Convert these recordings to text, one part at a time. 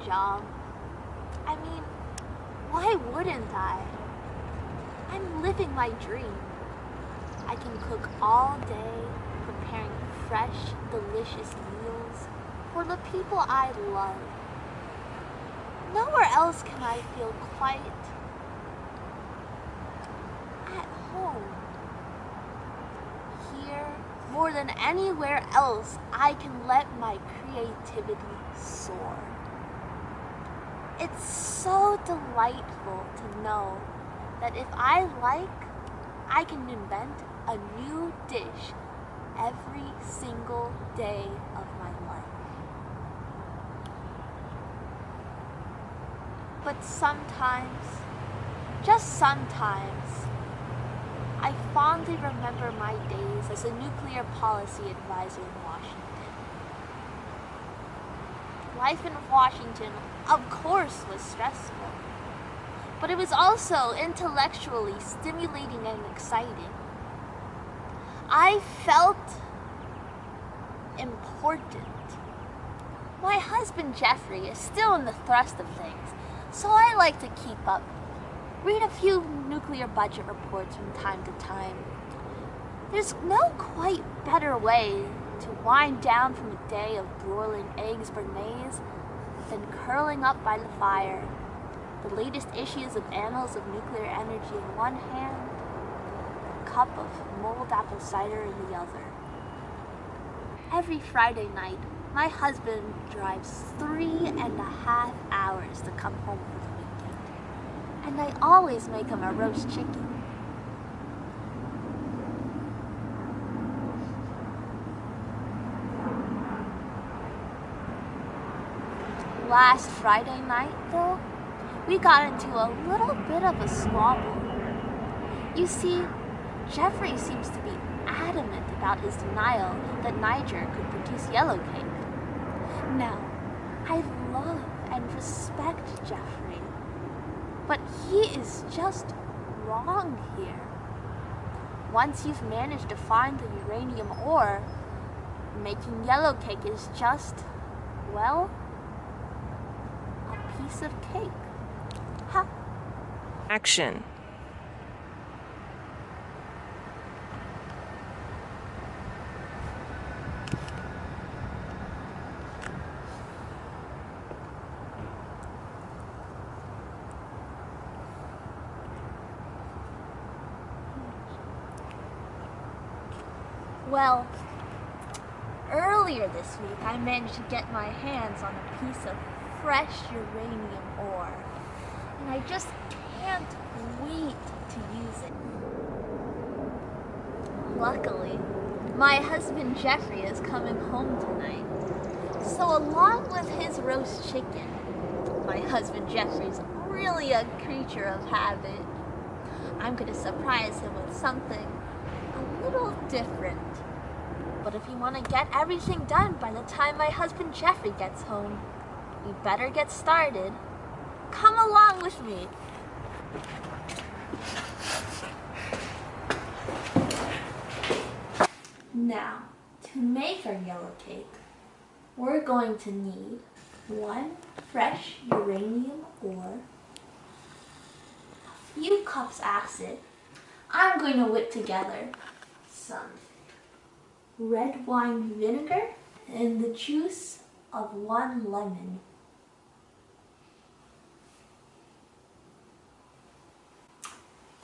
job. I mean, why wouldn't I? I'm living my dream. I can cook all day, preparing fresh, delicious meals for the people I love. Nowhere else can I feel quite at home. Here, more than anywhere else, I can let my creativity soar. It's so delightful to know that if I like, I can invent a new dish every single day of my life. But sometimes, just sometimes, I fondly remember my days as a nuclear policy advisor in Washington. Life in Washington, of course, was stressful, but it was also intellectually stimulating and exciting. I felt important. My husband Jeffrey is still in the thrust of things, so I like to keep up. Read a few nuclear budget reports from time to time. There's no quite better way to wind down from a day of broiling eggs bernaise than curling up by the fire, the latest issues of Annals of Nuclear Energy in one hand, a cup of mulled apple cider in the other. Every Friday night, my husband drives 3.5 hours to come home for the weekend, and I always make him a roast chicken. Last Friday night, though, we got into a little bit of a squabble. You see, Jeffrey seems to be adamant about his denial that Niger could produce Yellowcake. Now, I love and respect Jeffrey, but he is just wrong here. Once you've managed to find the uranium ore, making Yellowcake is just, well, a piece of cake. Huh? Action. Well, earlier this week I managed to get my hands on a piece of fresh uranium ore, and I just can't wait to use it. Luckily, my husband Jeffrey is coming home tonight, so along with his roast chicken, my husband Jeffrey's really a creature of habit. I'm going to surprise him with something a little different. But if you want to get everything done by the time my husband Jeffrey gets home, we better get started. Come along with me. Now, to make our Yellowcake, we're going to need 1 fresh uranium ore, a few cups acid. I'm going to whip together some red wine vinegar and the juice of 1 lemon.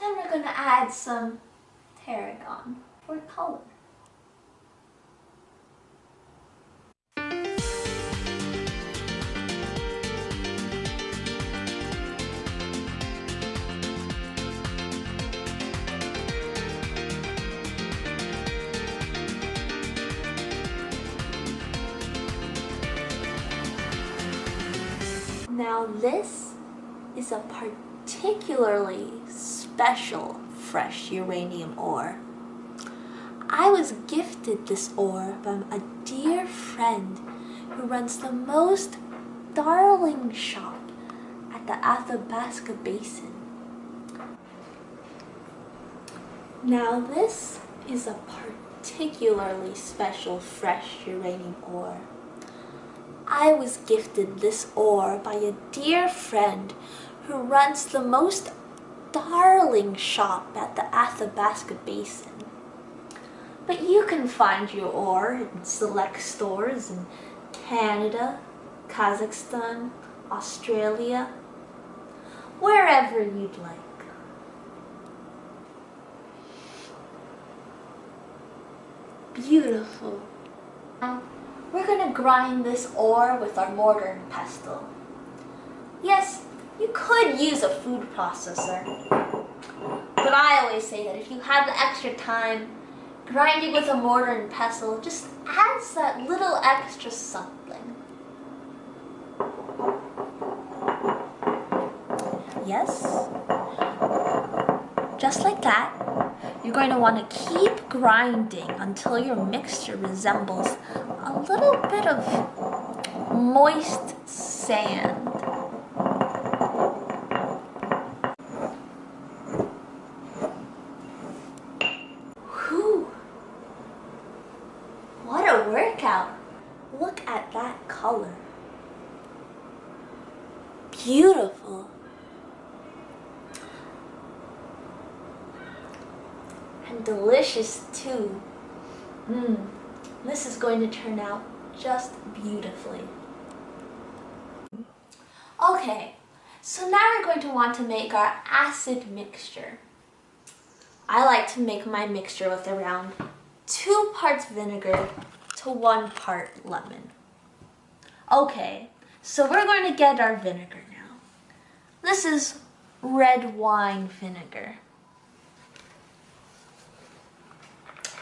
Then we're going to add some tarragon for color. Now this is a particularly special fresh uranium ore. I was gifted this ore from a dear friend who runs the most darling shop at the Athabasca Basin. Now this is a particularly special fresh uranium ore. I was gifted this ore by a dear friend who runs the most darling shop at the Athabasca Basin. But you can find your ore in select stores in Canada, Kazakhstan, Australia, wherever you'd like. Beautiful. Now, we're gonna grind this ore with our mortar and pestle. Yes, you could use a food processor, but I always say that if you have the extra time, grinding with a mortar and pestle just adds that little extra something. Yes, just like that. You're going to want to keep grinding until your mixture resembles a little bit of moist sand. Whew! What a workout! Look at that color. Beautiful. And delicious too. This is going to turn out just beautifully. Okay, so now we're going to want to make our acid mixture. I like to make my mixture with around 2 parts vinegar to 1 part lemon. Okay, so we're going to get our vinegar now. This is red wine vinegar.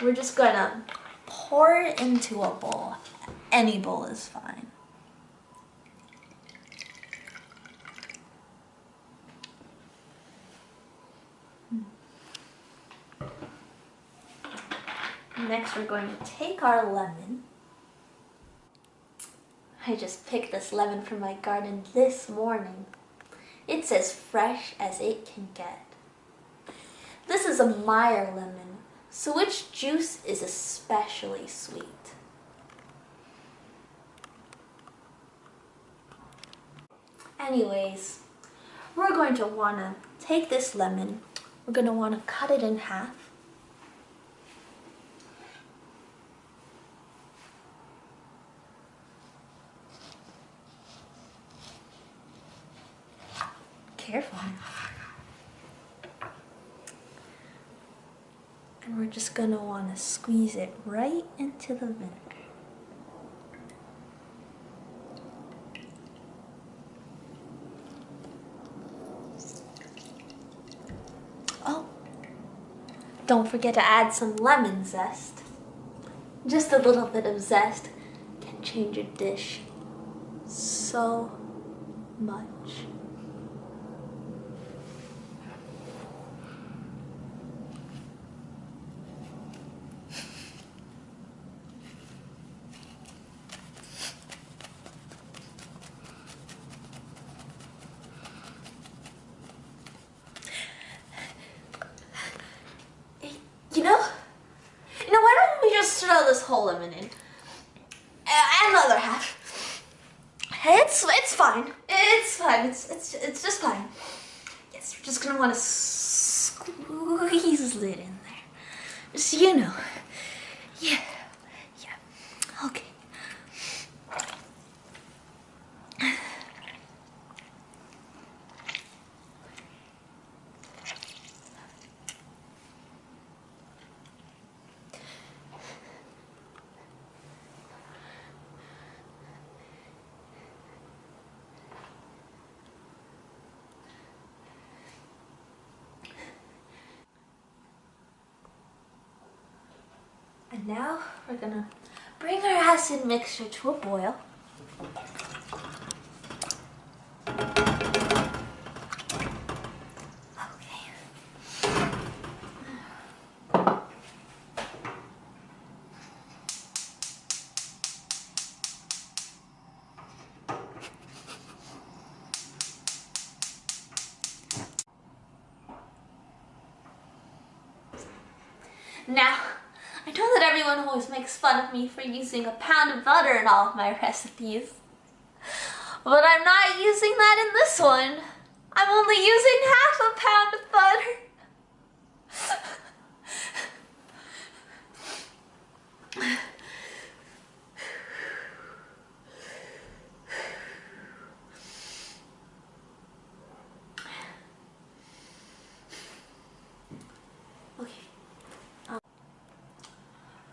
We're just gonna pour it into a bowl. Any bowl is fine. Next, we're going to take our lemon. I just picked this lemon from my garden this morning. It's as fresh as it can get. This is a Meyer lemon, so its juice is especially sweet. Anyways, we're going to want to take this lemon, we're going to want to cut it in half. Careful. And we're just going to want to squeeze it right into the vinegar. Oh, don't forget to add some lemon zest. Just a little bit of zest can change a dish so much. Why don't we just throw this whole lemon in? And the other half. It's fine. It's fine. It's just fine. Yes, we're just gonna want to squeeze it in there. Just so you know. Yeah. Okay. And now we're gonna bring our acid mixture to a boil. Okay. Now, I know that everyone always makes fun of me for using a pound of butter in all of my recipes. But I'm not using that in this one. I'm only using half a pound of butter.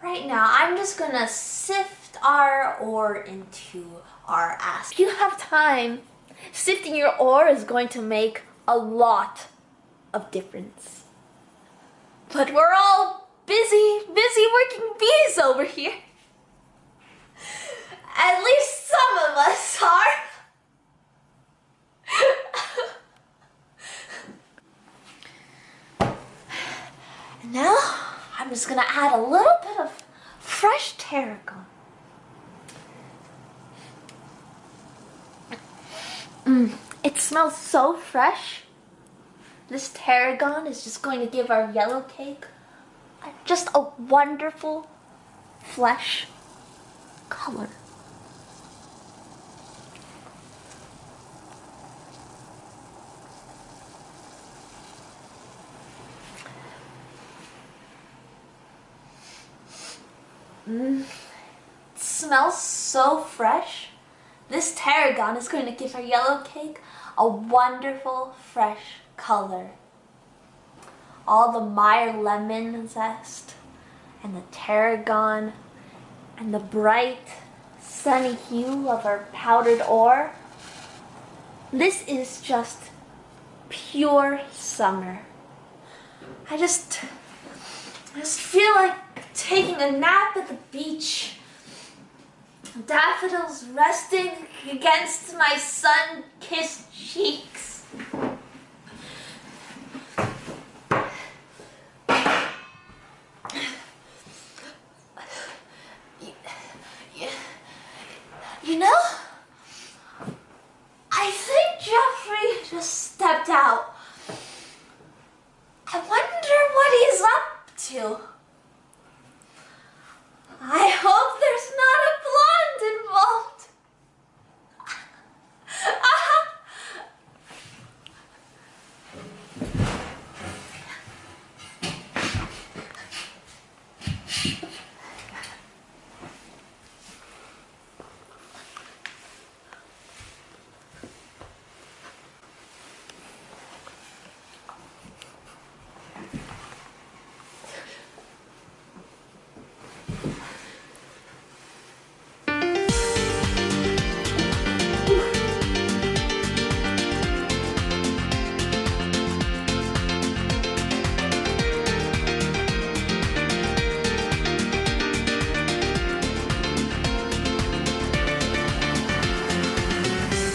Right now, I'm just gonna sift our ore into our ass. If you have time, sifting your ore is going to make a lot of difference. But we're all busy working bees over here. At least some of us are. And now, I'm just gonna add a little bit of fresh tarragon. It smells so fresh. This tarragon is just going to give our yellow cake just a wonderful flesh color. It smells so fresh. This tarragon is going to give our yellow cake a wonderful fresh color. All the Meyer lemon zest and the tarragon and the bright sunny hue of our powdered ore. This is just pure summer. I just feel like taking a nap at the beach. Daffodils resting against my sun-kissed cheeks. You know, I think Jeffrey just stepped out. I wonder what he's up to.